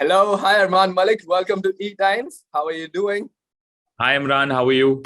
Hello, hi Armaan Malik. Welcome to ETimes. How are you doing? Hi Imran, how are you?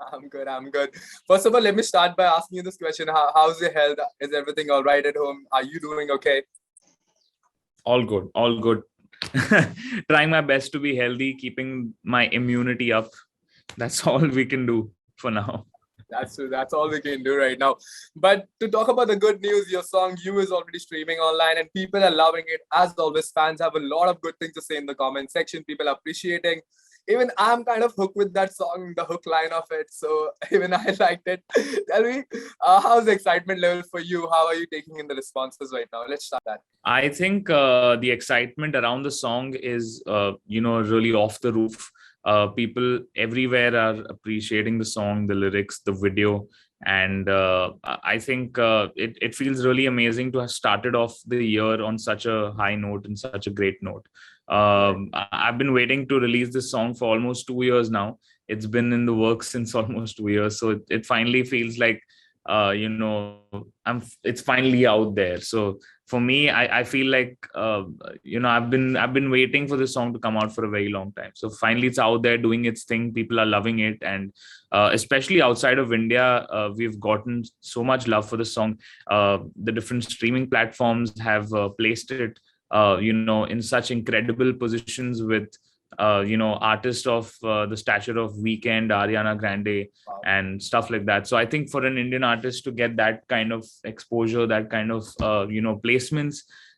I'm good. I'm good. First of all, let me start by asking you this question: how's your health? Is everything all right at home? Are you doing okay? All good, all good. Trying my best to be healthy, keeping my immunity up. That's all we can do for now. That's true. That's all we can do right now. But to talk about the good news, your song "You" is already streaming online, and people are loving it. As always, fans have a lot of good things to say in the comment section. People are appreciating. Even I'm kind of hooked with that song, the hook line of it. So even I liked it. Tell me, how's the excitement level for you? How are you taking in the responses right now? Let's start that. I think the excitement around the song is, really off the roof. People everywhere are appreciating the song, the lyrics, the video, and I think it feels really amazing to have started off the year on such a high note and such a great note. Right. I've been waiting to release this song for almost 2 years now. It's been in the works since almost 2 years, so it finally feels like it's finally out there. So for me, I feel like I've been waiting for this song to come out for a very long time. So finally it's out there doing its thing. People are loving it, and especially outside of India, we've gotten so much love for the song. The different streaming platforms have placed it in such incredible positions with artists of the stature of Weekend, Ariana Grande, Wow. and stuff like that. So I think for an Indian artist to get that kind of exposure, that kind of placements,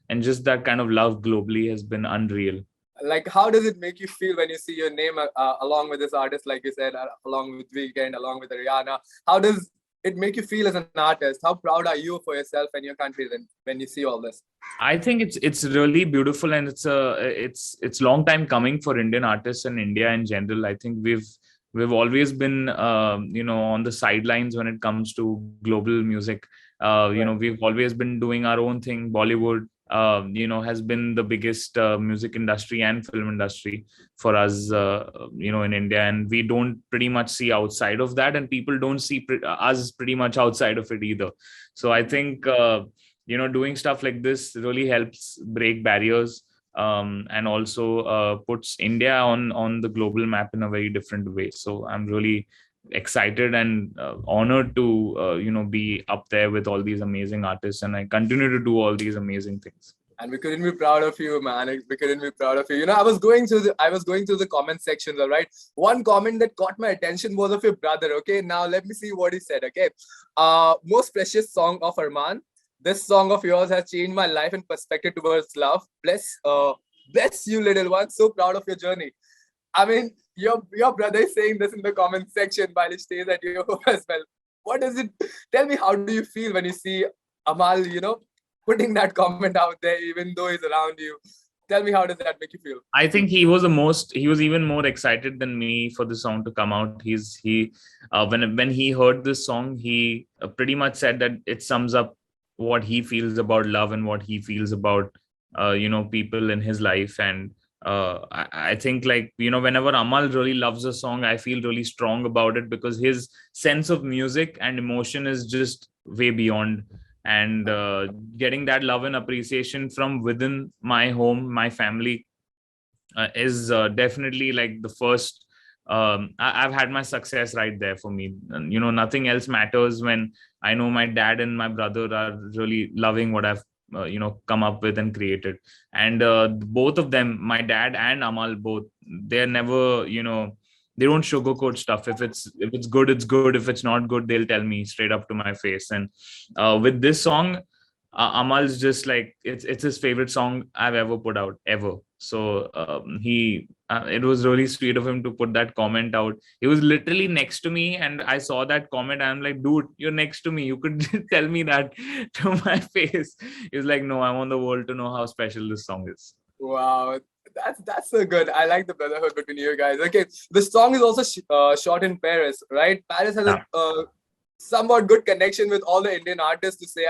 and just that kind of love globally has been unreal. Like, how does it make you feel when you see your name along with this artist, like you said, along with Weekend, along with Ariana? How does it make you feel as an artist? How proud are you for yourself and your country then when you see all this? I think it's really beautiful, and it's long time coming for Indian artists and India in general. I think we've always been on the sidelines when it comes to global music. Right. We've always been doing our own thing. Bollywood has been the biggest music industry and film industry for us in India, and we don't pretty much see outside of that, and people don't see us pretty much outside of it either. So I think doing stuff like this really helps break barriers, and also puts India on the global map in a very different way. So I'm really excited and honored to be up there with all these amazing artists, and I continue to do all these amazing things. And we couldn't be proud of you, man. We couldn't be proud of you. I was going through the comment sections, all right. One comment that caught my attention was of your brother. Okay, now let me see what he said. Okay, most precious song of Armaan. This song of yours has changed my life and perspective towards love. Bless you, little one. So proud of your journey. I mean, your brother is saying this in the comment section while he stays at your home as well. What does it tell me? How do you feel when you see Amal, putting that comment out there, even though he's around you? Tell me, how does that make you feel? I think he was even more excited than me for the song to come out. When he heard this song, he pretty much said that it sums up what he feels about love and what he feels about people in his life. And I think, like, whenever Amal really loves a song, I feel really strong about it, because his sense of music and emotion is just way beyond. And getting that love and appreciation from within my home, my family, is definitely like the first. I've had my success right there for me, and nothing else matters when I know my dad and my brother are really loving what I've come up with and created. And both of them, my dad and Amal, both, they're never, they don't sugarcoat stuff. If it's good, it's good. If it's not good, they'll tell me straight up to my face. And with this song, Amal's just like, it's his favorite song I've ever put out ever. So he it was really sweet of him to put that comment out. He was literally next to me, and I saw that comment. I'm like, dude, you're next to me. You could tell me that to my face. He was like, no, I want the world to know how special this song is. Wow, that's so good. I like the brotherhood between you guys. Okay, the song is also shot in Paris, right? Paris has a Yeah. somewhat good connection with all the Indian artists, to say,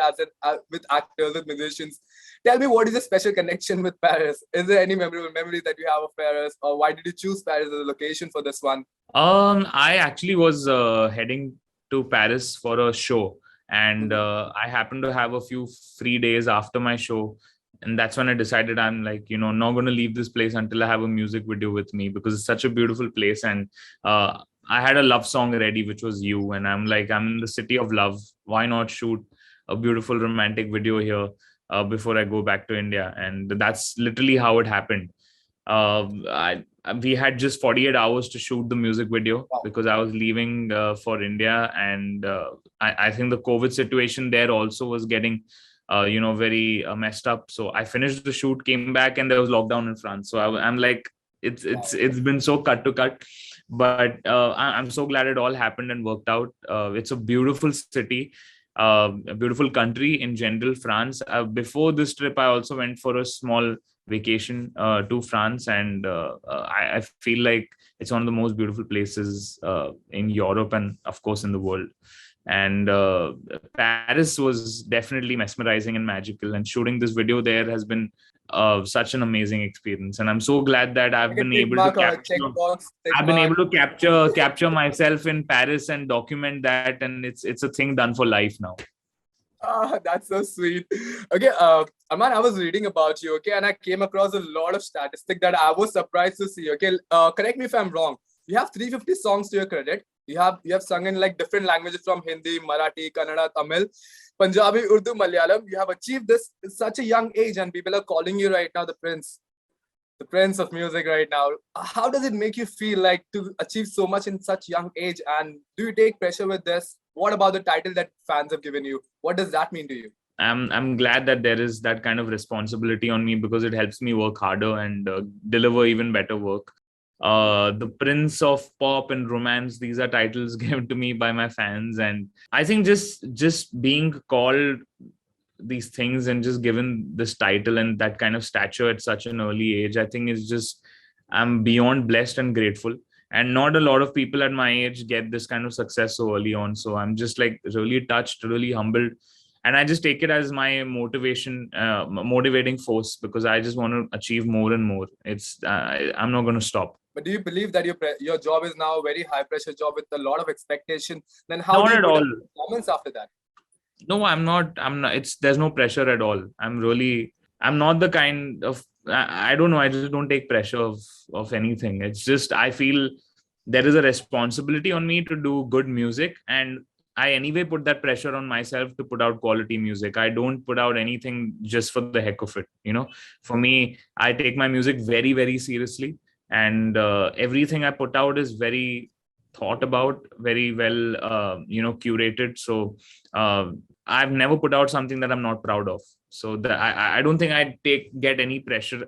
with actors, with musicians. Tell me, what is the special connection with Paris? Is there any memorable memory that you have of Paris, or why did you choose Paris as a location for this one? I actually was heading to Paris for a show, and Mhm. I happened to have a few free days after my show. and that's when I decided I'm like, not going to leave this place until I have a music video with me, because it's such a beautiful place. And I had a love song ready, which was You. And I'm like, I'm in the city of love. Why not shoot a beautiful romantic video here before I go back to India? And that's literally how it happened. We had just 48 hours to shoot the music video Wow. because I was leaving for India. And I think the COVID situation there also was getting very messed up. So I finished the shoot, came back, and there was lockdown in France. So I'm like, it's been so cut to cut, but I'm so glad it all happened and worked out. It's a beautiful city, a beautiful country in general, France. Before this trip, I also went for a small vacation to France, and I feel like it's one of the most beautiful places in Europe and of course in the world. And Paris was definitely mesmerizing and magical, and shooting this video there has been such an amazing experience. And I'm so glad that Like a tick mark or a checkbox. I've been able to capture myself in Paris and document that, and it's a thing done for life now. That's so sweet. Okay, Armaan, I was reading about you, okay, and I came across a lot of statistics that I was surprised to see. Okay, correct me if I'm wrong. You have 350 songs to your credit. You have sung in like different languages from Hindi, Marathi, Kannada, Tamil, Punjabi, Urdu, Malayalam. You have achieved this at such a young age, and people are calling you right now the prince of music right now. How does it make you feel like to achieve so much in such young age? And do you take pressure with this? What about the title that fans have given you? What does that mean to you? I'm glad that there is that kind of responsibility on me, because it helps me work harder and deliver even better work. The Prince of Pop and Romance, these are titles given to me by my fans, and I think just being called these things and just given this title and that kind of stature at such an early age, I think is just, I'm beyond blessed and grateful. And not a lot of people at my age get this kind of success so early on. So I'm just like really touched, really humbled. And I just take it as my motivating force, because I just want to achieve more and more. I'm not going to stop. But do you believe that your job is now a very high pressure job with a lot of expectation? Then how Not do you at put all. up performance after that? No, I'm not. There's no pressure at all. I'm not the kind of, I don't know. I just don't take pressure of anything. It's just, I feel there is a responsibility on me to do good music. And I anyway put that pressure on myself to put out quality music. I don't put out anything just for the heck of it. For me, I take my music very, very seriously. And everything I put out is very thought about, very well, curated. So I've never put out something that I'm not proud of. So that I don't think I get any pressure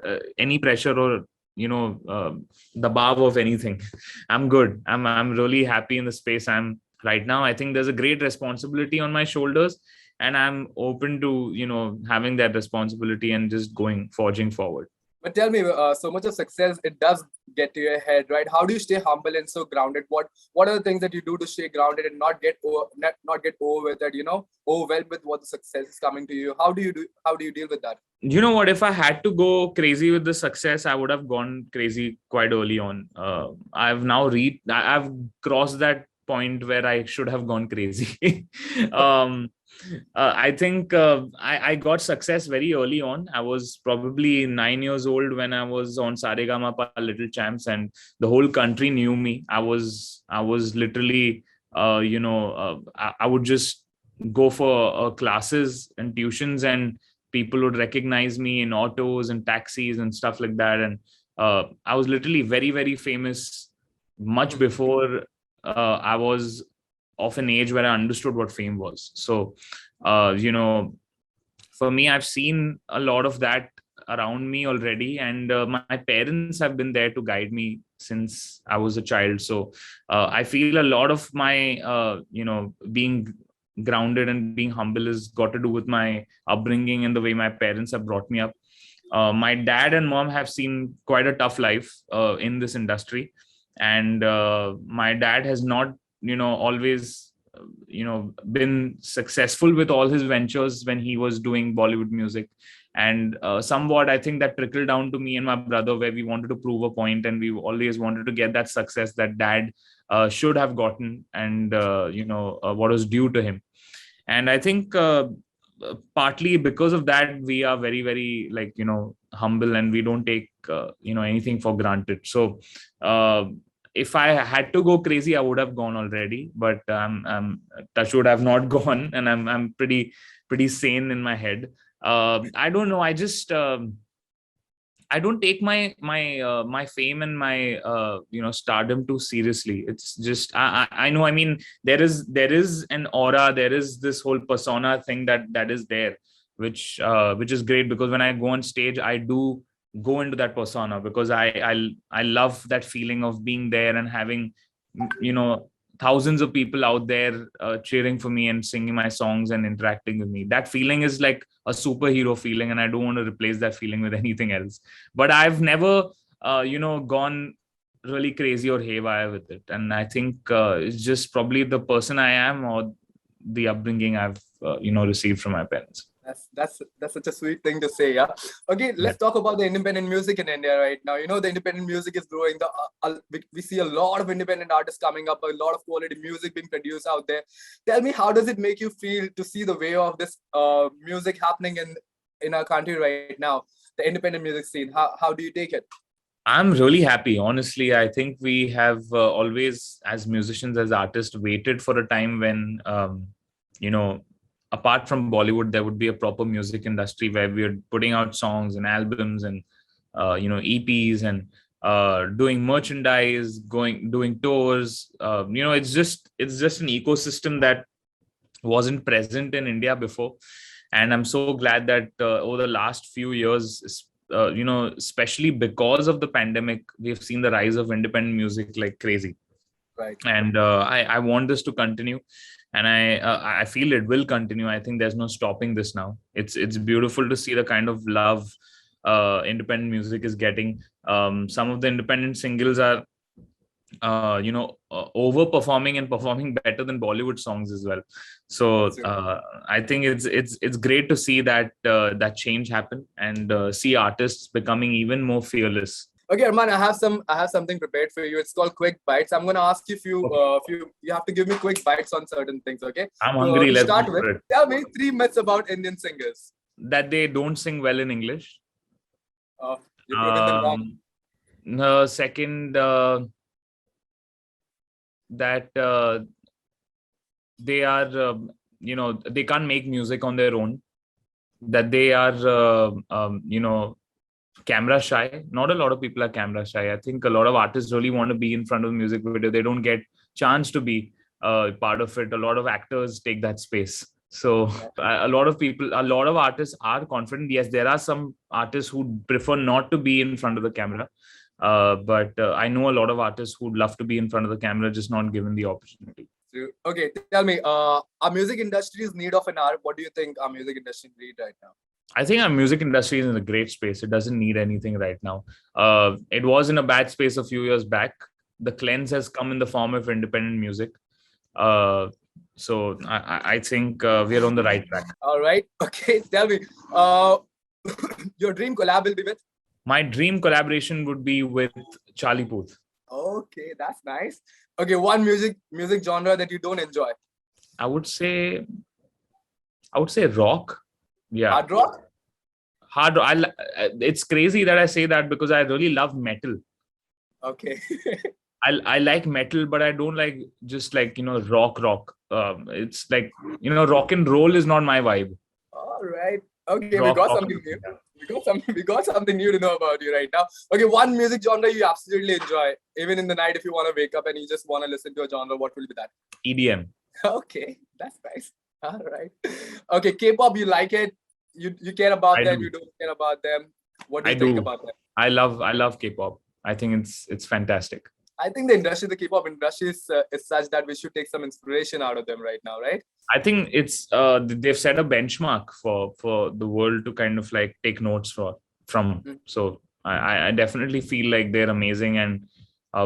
or the bar of anything. I'm good. I'm really happy in the space I'm right now. I think there's a great responsibility on my shoulders, and I'm open to having that responsibility and just forging forward. But tell me, so much of success, it does get to your head, right? How do you stay humble and so grounded? What are the things that you do to stay grounded and not get over with it, overwhelmed with what the success is coming to you? How do you deal with that? You know what? If I had to go crazy with the success, I would have gone crazy quite early on. I've crossed that point where I should have gone crazy. I think I got success very early on. I was probably 9 years old when I was on Saregama Little Champs, and the whole country knew me. I was literally, I would just go for classes and tuitions, and people would recognize me in autos and taxis and stuff like that. And I was literally very, very famous much before I was of an age where I understood what fame was. So, for me, I've seen a lot of that around me already. And my parents have been there to guide me since I was a child. So I feel a lot of my, being grounded and being humble has got to do with my upbringing and the way my parents have brought me up. My dad and mom have seen quite a tough life in this industry. And my dad has not always been successful with all his ventures when he was doing Bollywood music. And somewhat I think that trickled down to me and my brother, where we wanted to prove a point, and we always wanted to get that success that dad should have gotten, and what was due to him. And I think partly because of that, we are very, very, like, humble, and we don't take anything for granted. So if I had to go crazy, I would have gone already, but touch would have not gone, and I'm pretty sane in my head. I don't know. I don't take my fame and my stardom too seriously. It's just, I know. I mean, there is an aura, there is this whole persona thing that is there, which is great, because when I go on stage, I do go into that persona, because I love that feeling of being there and having you know thousands of people out there cheering for me and singing my songs and interacting with me. That feeling is like a superhero feeling, and I don't want to replace that feeling with anything else. But I've never gone really crazy or haywire with it, and I think it's just probably the person I am, or the upbringing I've received from my parents. That's such a sweet thing to say, yeah. Okay, let's talk about the independent music in India right now. The independent music is growing. We see a lot of independent artists coming up, a lot of quality music being produced out there. Tell me, how does it make you feel to see the wave of this music happening in our country right now? The independent music scene. How do you take it? I'm really happy. Honestly, I think we have always, as musicians, as artists, waited for a time when, apart from Bollywood, there would be a proper music industry where we're putting out songs and albums and, EPs, and doing merchandise, doing tours. It's just an ecosystem that wasn't present in India before. And I'm so glad that over the last few years, especially because of the pandemic, we've seen the rise of independent music like crazy. Right. And I want this to continue, and I feel it will continue. I think there's no stopping this now. It's beautiful to see the kind of love independent music is getting. Some of the independent singles are overperforming and performing better than Bollywood songs as well. So I think it's great to see that change happen, and see artists becoming even more fearless. Okay, Armaan, I have something prepared for you. It's called Quick Bites. I'm gonna ask you few. You have to give me quick bites on certain things. Okay. I'm hungry. To Let's start go with, for it. tell me 3 myths about Indian singers. That they don't sing well in English. You're proving them wrong. No, second, that they are, they can't make music on their own. That they are, camera shy. Not a lot of people are camera shy. I think a lot of artists really want to be in front of a music video. They don't get chance to be part of it. A lot of actors take that space. So a lot of artists are confident. Yes, there are some artists who prefer not to be in front of the camera. But I know a lot of artists who'd love to be in front of the camera, just not given the opportunity. Okay, tell me, our music industry is need of an art. What do you think our music industry need right now? I think our music industry is in a great space. It doesn't need anything right now. It was in a bad space a few years back. The cleanse has come in the form of independent music. So I think we're on the right track. All right. Okay. Tell me, your dream collab will be with? My dream collaboration would be with Charlie Puth. Okay, that's nice. Okay, one music genre that you don't enjoy. I would say rock. Yeah. Hard rock? Hard rock. It's crazy that I say that, because I really love metal. Okay. I like metal, but I don't like just like, rock. It's like, rock and roll is not my vibe. All right. Okay, we got something new. We got something new to know about you right now. Okay, one music genre you absolutely enjoy, even in the night, if you want to wake up and you just want to listen to a genre, what will be that? EDM. Okay, that's nice. All right. Okay, K-pop, you like it? You care about them? You don't care about them? What do you think about them? I love K-pop. I think it's fantastic. I think the K-pop industry is such that we should take some inspiration out of them right now, right? I think it's they've set a benchmark for the world to kind of like take notes from. Mm-hmm. So I definitely feel like they're amazing, and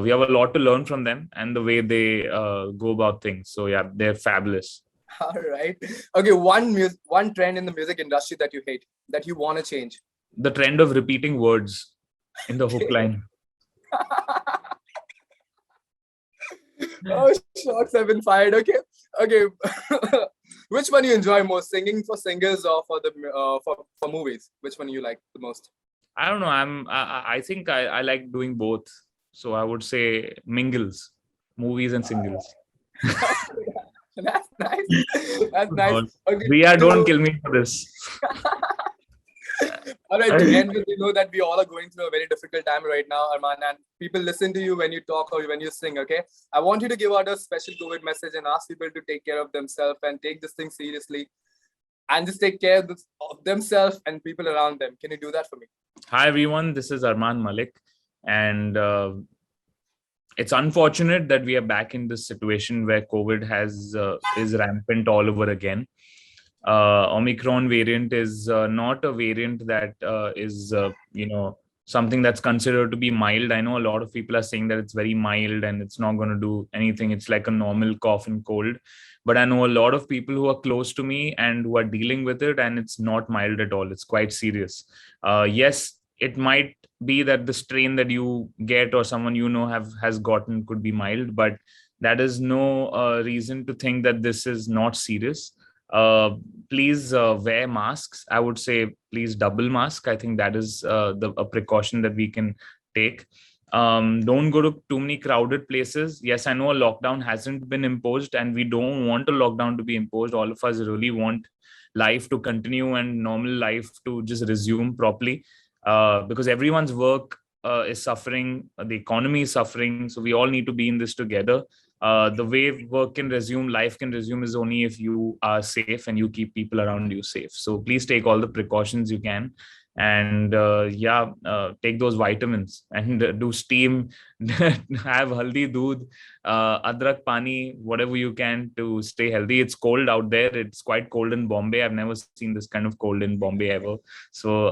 we have a lot to learn from them and the way they go about things. So yeah, they're fabulous. All right. Okay, one trend in the music industry that you hate, that you want to change. The trend of repeating words in the hook line. Oh, shots have been fired. Okay. Which one you enjoy most, singing for singers or for the for movies? Which one you like the most? I don't know. I think I like doing both. So I would say mingles, movies and singles. That's nice. That's nice. Okay, Don't kill me for this. all right, to end with, that we all are going through a very difficult time right now, Armaan, and people listen to you when you talk or when you sing, okay? I want you to give out a special COVID message and ask people to take care of themselves and take this thing seriously and just take care of themselves and people around them. Can you do that for me? Hi, everyone. This is Armaan Malik. And it's unfortunate that we are back in this situation where COVID is rampant all over again. Omicron variant is not a variant that is something that's considered to be mild. I know a lot of people are saying that it's very mild and it's not going to do anything. It's like a normal cough and cold. But I know a lot of people who are close to me and who are dealing with it, and it's not mild at all. It's quite serious. Yes, it might be that the strain that you get or someone has gotten could be mild, but that is no reason to think that this is not serious. Please wear masks. I would say please double mask. I think that is a precaution that we can take. Don't go to too many crowded places. Yes, I know a lockdown hasn't been imposed and we don't want a lockdown to be imposed. All of us really want life to continue and normal life to just resume properly, because everyone's work is suffering, the economy is suffering. So we all need to be in this together. The way work can resume, life can resume is only if you are safe and you keep people around you safe. So please take all the precautions you can. And take those vitamins and do steam, have haldi doodh, adrak pani, whatever you can to stay healthy. It's cold out there. It's quite cold in Bombay. I've never seen this kind of cold in Bombay ever. So,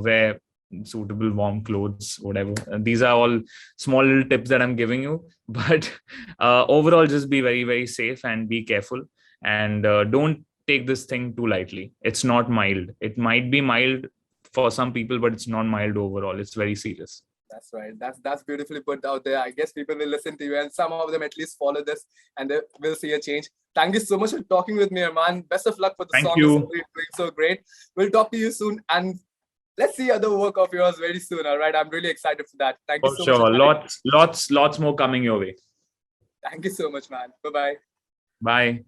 wear suitable warm clothes, whatever. These are all small little tips that I'm giving you. But overall, just be very, very safe and be careful. And don't take this thing too lightly. It's not mild. It might be mild for some people, but it's not mild overall. It's very serious. That's right. That's beautifully put out there. I guess people will listen to you and some of them at least follow this and they will see a change. Thank you so much for talking with me, Armaan. Best of luck for the song. You're doing so great. We'll talk to you soon and let's see other work of yours very soon. All right. I'm really excited for that. Thank you so much. Lots more coming your way. Thank you so much, man. Bye-bye. Bye.